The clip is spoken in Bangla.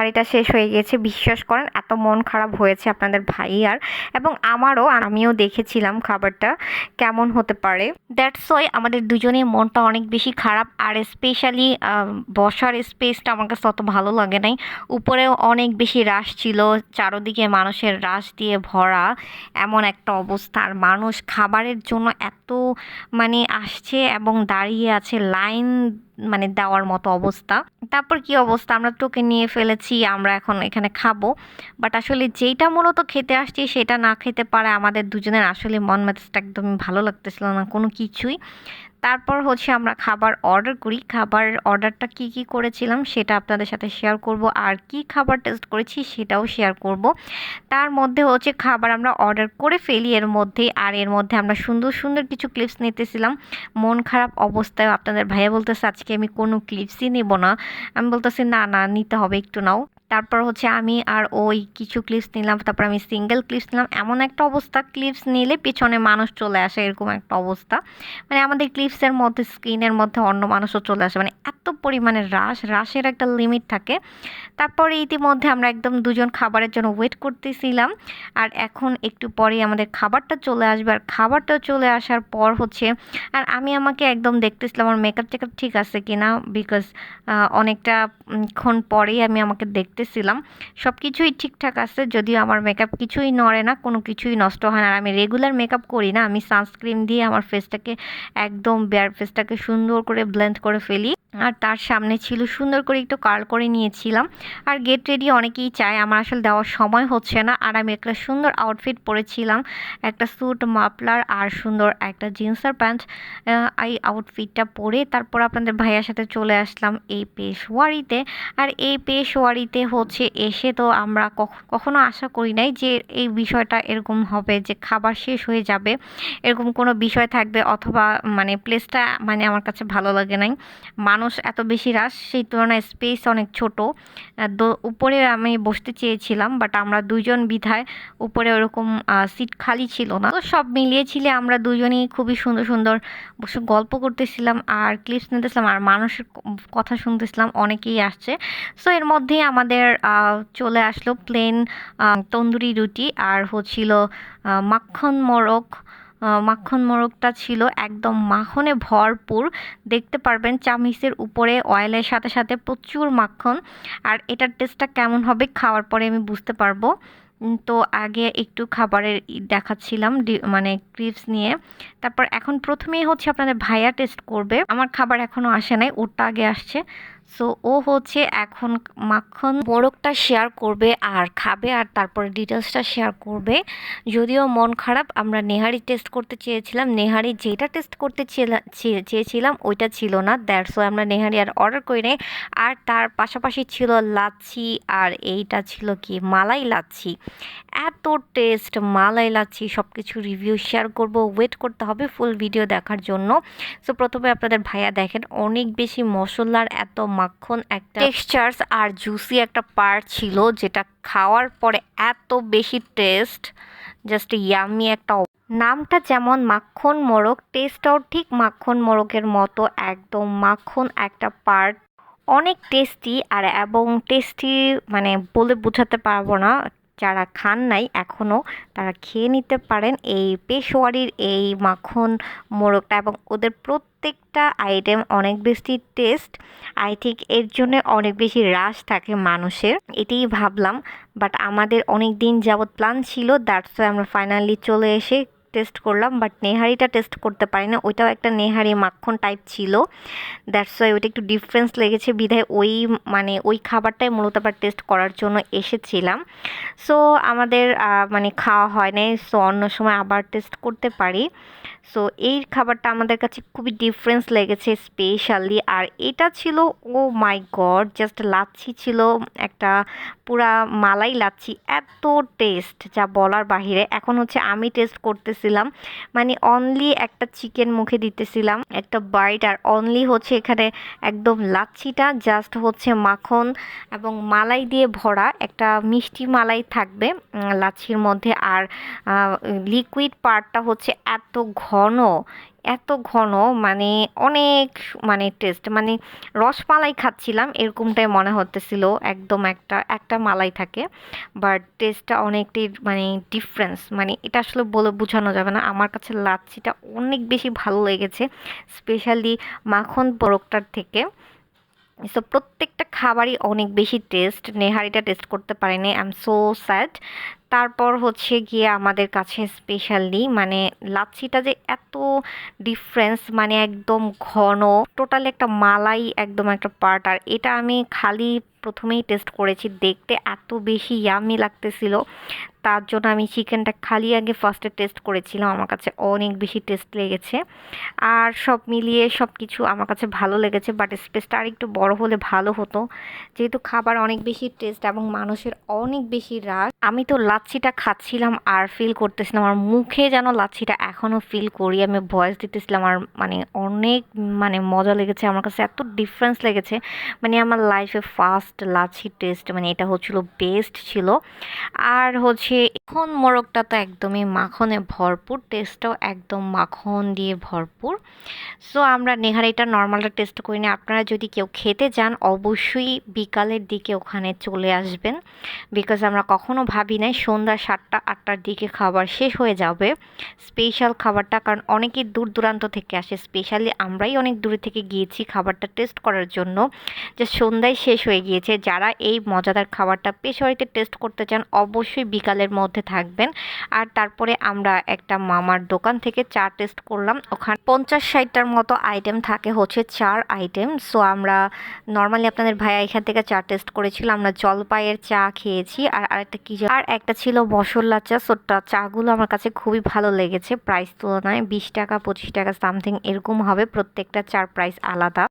গাড়িটা শেষ হয়ে গেছে, বিশ্বাস করেন এত মন খারাপ হয়েছে আপনাদের ভাইয়ার এবং আমারও। আমিও দেখেছিলাম খাবারটা কেমন হতে পারে, দ্যাটস ওয়াই আমাদের দুজনের মনটা অনেক বেশি খারাপ। আর স্পেশালি বসার স্পেসটা আমার কাছে অত ভালো লাগে নাই। উপরেও অনেক বেশি রাশ ছিল, চারদিকে মানুষের রাশ দিয়ে ভরা এমন একটা অবস্থা। আর মানুষ খাবারের জন্য এত মানে আসছে এবং দাঁড়িয়ে আছে লাইন মানে দেওয়ার মতো অবস্থা। তারপর কি অবস্থা, আমরা টোকেন নিয়ে ফেলেছি, আমরা এখন এখানে খাবো। বাট আসলে যেইটা মূলত খেতে আসছি সেটা না খেতে পারে আমাদের দুজনের আসলে মন মেজাজটা একদমই ভালো লাগতেছিল না কোনো কিছুই। তারপর হচ্ছে আমরা খাবার অর্ডার করি। খাবার অর্ডারটা কি কি করেছিলাম সেটা আপনাদের সাথে শেয়ার করব, আর কি খাবার টেস্ট করেছি সেটাও শেয়ার করব। তার মধ্যে হচ্ছে খাবার আমরা অর্ডার করে ফেলি এর মধ্যেই, আর এর মধ্যে আমরা সুন্দর সুন্দর কিছু ক্লিপস নিতেছিলাম। মন খারাপ অবস্থায় আপনাদের ভাইয়া বলতেছে আজকে আমি কোনো ক্লিপসই নেব না। আমি বলতেছি না না নিতে হবে, একটু নাও। তারপর হচ্ছে আমি আর ওই কিছু ক্লিপস নিলাম, তারপর আমি সিঙ্গেল ক্লিপস নিলাম। এমন একটা অবস্থা, ক্লিপস নিলে পিছনে মানুষ চলে আসে এরকম একটা অবস্থা। মানে আমাদের ক্লিপসের মধ্যে স্ক্রিনের মধ্যে অন্য মানুষও চলে আসে, মানে এত পরিমাণে রাশের একটা লিমিট থাকে। তারপরে ইতিমধ্যে আমরা একদম দুজন খাবারের জন্য ওয়েট করতেছিলাম, আর এখন একটু পরেই আমাদের খাবারটা চলে আসবে। আর খাবারটা চলে আসার পর হচ্ছে, আর আমি আমাকে একদম দেখতেছিলাম আমার মেকআপ টেকআপ ঠিক আছে কিনা, বিকজ অনেকটা ক্ষণ পরেই আমি আমাকে দেখতেছিলাম সব কিছুই ঠিকঠাক আছে, যদিও আমার মেকআপ কিছুই নড়ে না, কোনো কিছুই নষ্ট হয় না। আর আমি রেগুলার মেকআপ করি না, আমি সানস্ক্রিন দিয়ে আমার ফেসটাকে একদম বেয়ার ফেসটাকে সুন্দর করে ব্লেন্ড করে ফেলি। আর তার সামনে ছিল সুন্দর করে একটু কার্ল করে নিয়েছিলাম। আর গেট রেডি অনেকেই চায়, আমার আসলে দেওয়ার সময় হচ্ছে না। আর আমি একটা সুন্দর আউটফিট পরেছিলাম, একটা স্যুট মাফলার আর সুন্দর একটা জিন্সের প্যান্ট। এই আউটফিটটা পরে তারপর আপনাদের ভাইয়ার সাথে চলে আসলাম এই পেশওয়ারিতে। আর এই পেশওয়ারিতে হচ্ছে এসে তো আমরা কখনো আশা করি নাই যে এই বিষয়টা এরকম হবে, যে খাবার শেষ হয়ে যাবে এরকম কোনো বিষয় থাকবে, অথবা মানে প্লেসটা মানে আমার কাছে ভালো লাগে নাই। মানুষ এত বেশি রাশ, সেই তুলনায় স্পেস অনেক ছোট। উপরে আমি বসতে চেয়েছিলাম, বাট আমরা দুজন বিধায় উপরে ওরকম সিট খালি ছিল না। তো সব মিলিয়ে ছিলে আমরা দুজনেই খুবই সুন্দর সুন্দর বসে গল্প করতেছিলাম আর ক্লিপস নিতেছিলাম আর মানুষের কথা শুনতেছিলাম, অনেকেই আসছে। সো এর মধ্যেই আমাদের চলে আসলো প্লেন তন্দুরি রুটি, আর হচ্ছিল মাখন মোরগ। মাখন মোরগটা ছিল একদম মাখনে ভরপুর, দেখতে পারবেন চামিচের উপরে অয়েলের সাথে সাথে প্রচুর মাখন। আর এটার টেস্টটা কেমন হবে খাওয়ার পরে আমি বুঝতে পারবো। তো আগে একটু খাবারের দেখাচ্ছিলাম মানে ক্লিপস নিয়ে। তারপর এখন প্রথমেই হচ্ছে আপনাদের ভাইয়া টেস্ট করবে, আমার খাবার এখনও আসে নাই, ওরটা আগে আসছে। সো ও হচ্ছে এখন মাখন মোরগটা শেয়ার করবে আর খাবে, আর তারপরে ডিটেলসটা শেয়ার করবে। যদিও মন খারাপ, আমরা নেহারি টেস্ট করতে চেয়েছিলাম, নেহারি যেটা টেস্ট করতে চেয়েছিলাম ওইটা ছিল না, দ্যাটস ওয়াই আমরা নেহারি আর অর্ডার করি নাই। আর তার পাশাপাশি ছিল লাচ্ছি, আর এইটা ছিল কি মালাই লাচ্ছি। এত টেস্ট মালাই লাচ্ছি, সব কিছু রিভিউ শেয়ার করব, ওয়েট করতে হবে ফুল ভিডিও দেখার জন্য। সো প্রথমে আপনাদের ভাইয়া দেখেন অনেক বেশি মশলার এত মাখন একটা টেক্সচার্স আর জুসি একটা পার্ট ছিল, যেটা খাওয়ার পরে এত বেশি টেস্ট, জাস্ট ইয়ামি একটা। নামটা যেমন মাখন মোরগ, টেস্টটাও ঠিক মাখন মোরগের মতো, একদম মাখন একটা পার্ট, অনেক টেস্টি। আর এবং টেস্টি মানে বলে বোঝাতে পারবো না, যারা খান নাই এখনও তারা খেয়ে নিতে পারেন এই পেশোয়ারির এই মাখন মোরগটা, এবং ওদের প্রত্যেকটা আইটেম অনেক বেশি টেস্ট। আই থিঙ্ক এর জন্য অনেক বেশি রাশ থাকে মানুষের, এটাই ভাবলাম। বাট আমাদের অনেক দিন যাবৎ প্ল্যান ছিল, দ্যাটস ওয়াই আমরা ফাইনালি চলে এসে টেস্ট করলাম। বাট নেহারিটা টেস্ট করতে পারি না, ওইটাও একটা নেহারি মাখন টাইপ ছিল, দ্যাটস ওয়াই ওইটা একটু ডিফারেন্স লেগেছে বিধায় ওই মানে ওই খাবারটাই মূলত আবার টেস্ট করার জন্য এসেছিলাম। সো আমাদের মানে খাওয়া হয় নাই, সো অন্য সময় আবার টেস্ট করতে পারি। সো এই খাবারটা আমাদের কাছে খুবই ডিফারেন্স লেগেছে স্পেশালি। আর এটা ছিল ও মাই গড, জাস্ট লাচ্ছি ছিল একটা পুরা মালাই লাচ্ছি, এত টেস্ট যা বলার বাহিরে। এখন হচ্ছে আমি টেস্ট করতেছিলাম, মানে অনলি একটা চিকেন মুখে দিতেছিলাম একটা বাইট, আর অনলি হচ্ছে এখানে একদম লাচ্ছিটা জাস্ট হচ্ছে মাখন এবং মালাই দিয়ে ভরা, একটা মিষ্টি মালাই থাকবে লাচ্ছির মধ্যে। আর লিকুইড পার্টটা হচ্ছে এত ঘন, এত ঘন, মানে অনেক মানে টেস্ট, মানে রসমালাই খাচ্ছিলাম এরকমটাই মনে হতেছিল। একদম একটা একটা মালাই থাকে, বাট টেস্টটা অনেকটাই মানে ডিফারেন্স, মানে এটা আসলে বলে বোঝানো যাবে না। আমার কাছে লাচ্ছিটা অনেক বেশি ভালো লেগেছে, স্পেশালি মাখন পোড়কটার থেকে। সো প্রত্যেকটা খাবারই অনেক বেশি টেস্ট। নেহারিটা টেস্ট করতে পারিনি, আই এম সো স্যাড। তারপর হচ্ছে গিয়ে আমাদের কাছে স্পেশালি মানে লাচ্ছিটা যে এত ডিফারেন্স, মানে একদম ঘন, টোটালি একটা মালাই একদম একটা পার্ট। আর এটা আমি খালি প্রথমেই টেস্ট করেছি, দেখতে এত বেশি ইয়াম্মি লাগতেছিল, তার জন্য আমি চিকেনটা খালি আগে ফার্স্টে টেস্ট করেছিলাম। আমার কাছে অনেক বেশি টেস্ট লেগেছে। আর সব মিলিয়ে সব কিছু আমার কাছে ভালো লেগেছে, বাট স্পেসটা আর একটু বড় হলে ভালো হতো, যেহেতু খাবার অনেক বেশি টেস্ট এবং মানুষের অনেক বেশি রাগ। আমি তো লাচ্ছিটা খাচ্ছিলাম আর ফিল করতেছিলাম, আমার মুখে যেন লাচ্ছিটা এখনও ফিল করি, আমি ভয়েস দিতেছিলাম। আর মানে অনেক মানে মজা লেগেছে আমার কাছে, এত ডিফারেন্স লেগেছে। মানে আমার লাইফে ফার্স্ট লাচ্ছি টেস্ট, মানে এটা হচ্ছিল বেস্ট ছিল। আর হচ্ছে এখন মোরগটা তো একদমই মাখনে ভরপুর, টেস্টটাও একদম মাখন দিয়ে ভরপুর। সো আমরা নেহারিটা নর্মালটা টেস্ট করিনি। আপনারা যদি কেউ খেতে যান অবশ্যই বিকালের দিকে ওখানে চলে আসবেন, বিকজ আমরা কখনো ভাবি নাই সন্ধ্যা 7টা 8টার দিকে খাবার শেষ হয়ে যাবে স্পেশাল খাবারটা, কারণ অনেকেই দূর দূরান্ত থেকে আসে, স্পেশালি আমরাই অনেক দূরে থেকে গিয়েছি খাবারটা টেস্ট করার জন্য, যে সন্ধ্যায় শেষ হয়ে গিয়েছে। যারা এই মজাদার খাবারটা পেশোয়ারিতে টেস্ট করতে চান অবশ্যই বিকালের মধ্যে থাকবেন। আর তারপরে আমরা একটা মামার দোকান থেকে চা টেস্ট করলাম, ওখানে 50-60টার মতো আইটেম থাকে, হচ্ছে 4 আইটেম। সো আমরা নর্মালি আপনাদের ভাইয়া এখান থেকে চা টেস্ট করেছিল, আমরা জলপাইয়ের চা খেয়েছি, আর আরেকটা কি আর একটা ছিল মশলা চা। সো চাগুলো আমার কাছে খুবই ভালো লেগেছে, প্রাইস তুলনায় 20 টাকা 25 টাকা সামথিং এরকম হবে, প্রত্যেকটা চার প্রাইস আলাদা।